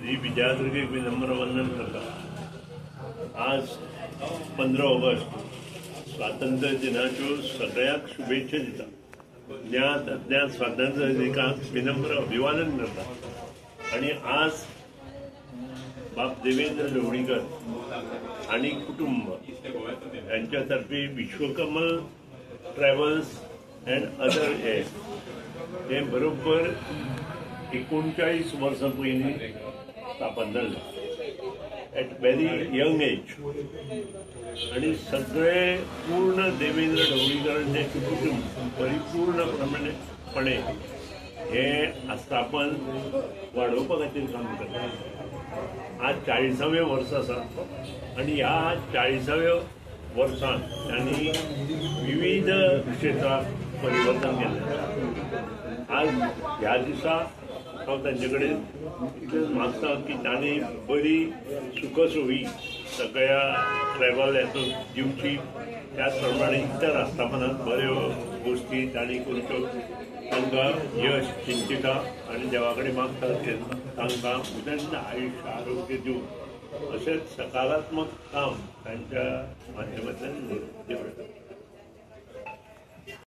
श्री विजयादुर्ग विनम्र वंदन करता. आज 15 ऑगस्ट स्वातंत्र्य दिनाच्यो सगळ्याक शुभेच्छा दिता. ज्ञात अज्ञात स्वातंत्र्य सैनिकांक विनम्र अभिवादन करता. आणि आज बाब देवेंद्र ढवळीकर आणि कुटुंब यांच्यातर्फे विश्वकमल ट्रॅव्हल्स अँड अदर हे बरोबर 39 वर्सां पयलीं स्थापन जाल्लें एट व्हेरी यंग एज. आणि सगळे पूर्ण देवेंद्र ढवळीकरांचे कुटुंब परिपूर्णपणे हे आस्थापन वाडोवपा खातीर काम करता. आज 40वें वर्स आसा आणि ह्या 40व्या वर्सांत त्यांनी विविध क्षेत्रात परिवर्तन केलें. आज ह्या दिसा हांव तांचे कडेन इतलेंच मागता की तांणी बरी सुखसोयी सगळ्या ट्रॅव्हल हातूंत दिवची. त्याच प्रमाणे इतर आस्थापनांत बऱ्यो गोश्टी तांणी करच्यो. तांकां यश चिंतिता आणि देवा कडेन मागता की तांकां उदंड आयुश्य आरोग्य दिवं. अशेंच सकारात्मक काम तांच्या माध्यमांतल्यान करता.